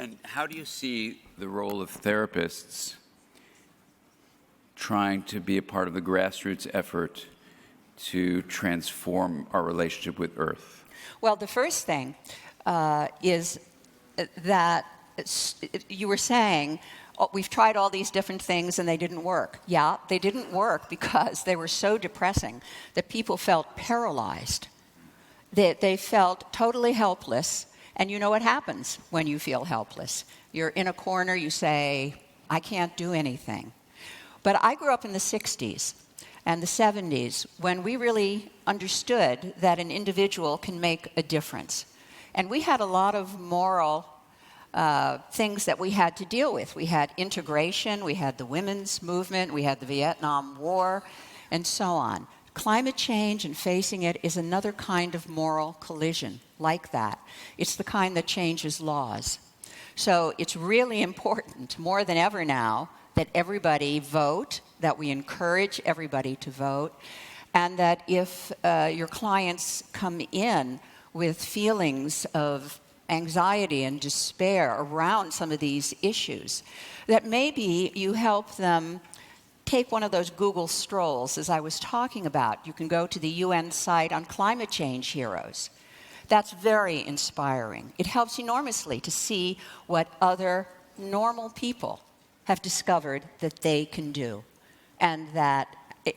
And how do you see the role of therapists trying to be a part of the grassroots effort to transform our relationship with Earth? Well, the first thing is that you were saying, oh, we've tried all these different things and they didn't work. Yeah, they didn't work because they were so depressing that people felt paralyzed. They felt totally helpless. And you know what happens when you feel helpless. You're in a corner, you say, I can't do anything. But I grew up in the 60s and the 70s when we really understood that an individual can make a difference. And we had a lot of moral things that we had to deal with. We had integration, we had the women's movement, we had the Vietnam War, and so on. Climate change and facing it is another kind of moral collision like that. It's the kind that changes laws. So it's really important, more than ever now, that everybody vote, that we encourage everybody to vote, and that if your clients come in with feelings of anxiety and despair around some of these issues, that maybe you help them take one of those Google strolls, as I was talking about. You can go to the UN site on climate change heroes. That's very inspiring. It helps enormously to see what other normal people have discovered that they can do. And that,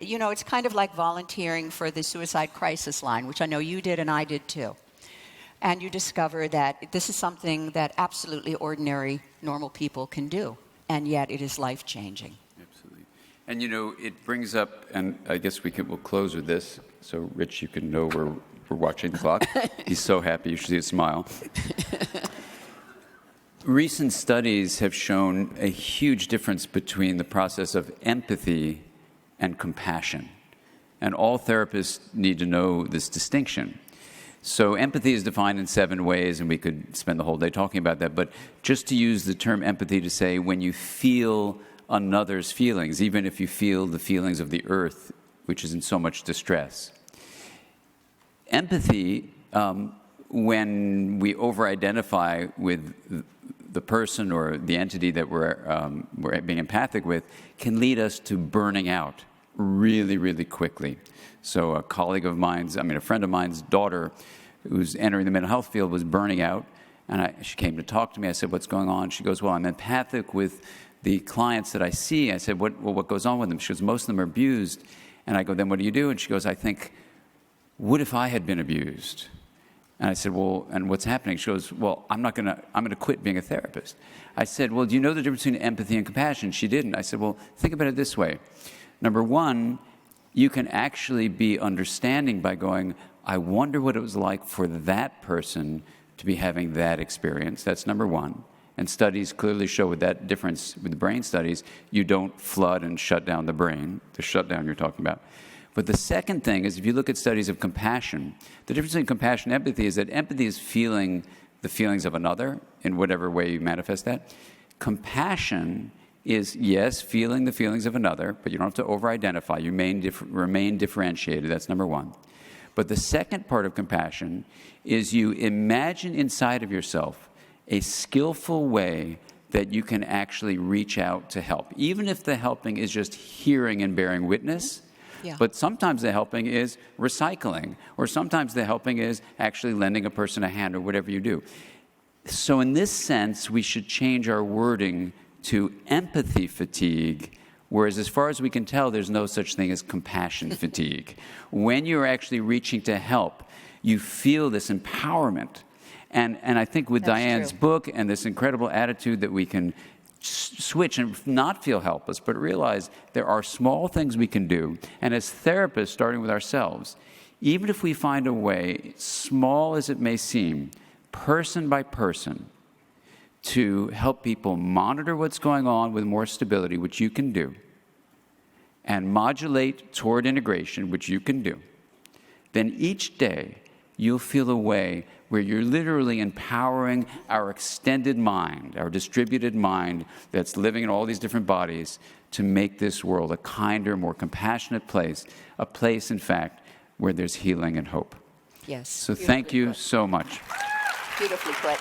you know, it's kind of like volunteering for the suicide crisis line, which I know you did and I did too. And you discover that this is something that absolutely ordinary, normal people can do. And yet it is life-changing. Absolutely. And, you know, it brings up, and I guess we'll close with this, so Rich, you can know we're watching the clock. He's so happy. You should see his smile. Recent studies have shown a huge difference between the process of empathy and compassion. And all therapists need to know this distinction. So empathy is defined in 7 ways, and we could spend the whole day talking about that. But just to use the term empathy to say when you feel another's feelings, even if you feel the feelings of the earth, which is in so much distress. Empathy, when we over-identify with the person or the entity that we're being empathic with, can lead us to burning out really, really quickly. So a friend of mine's daughter, who's entering the mental health field, was burning out, and she came to talk to me. I said, what's going on? She goes, well, I'm empathic with the clients that I see. I said, what goes on with them? She goes, most of them are abused. And I go, then what do you do? And she goes, I think, what if I had been abused? And I said, well, and what's happening? She goes, well, I'm going to quit being a therapist. I said, well, do you know the difference between empathy and compassion? She didn't. I said, well, think about it this way. Number one, you can actually be understanding by going, I wonder what it was like for that person to be having that experience. That's number one. And studies clearly show with that difference with the brain studies, you don't flood and shut down the brain, the shutdown you're talking about. But the second thing is, if you look at studies of compassion, the difference between compassion and empathy is that empathy is feeling the feelings of another in whatever way you manifest that. Compassion is, yes, feeling the feelings of another, but you don't have to over-identify. You remain differentiated. That's number one. But the second part of compassion is you imagine inside of yourself a skillful way that you can actually reach out to help, even if the helping is just hearing and bearing witness. Yeah. But sometimes the helping is recycling, or sometimes the helping is actually lending a person a hand, or whatever you do. So in this sense, we should change our wording to empathy fatigue, whereas as far as we can tell, there's no such thing as compassion fatigue. When you're actually reaching to help, you feel this empowerment. And I think with That's Diane's true. book and this incredible attitude that we can switch and not feel helpless, but realize there are small things we can do. And as therapists, starting with ourselves, even if we find a way, small as it may seem, person by person, to help people monitor what's going on with more stability, which you can do, and modulate toward integration, which you can do, then each day you'll feel a way where you're literally empowering our extended mind, our distributed mind that's living in all these different bodies, to make this world a kinder, more compassionate place, a place, in fact, where there's healing and hope. Yes. So thank you so much. Beautifully put.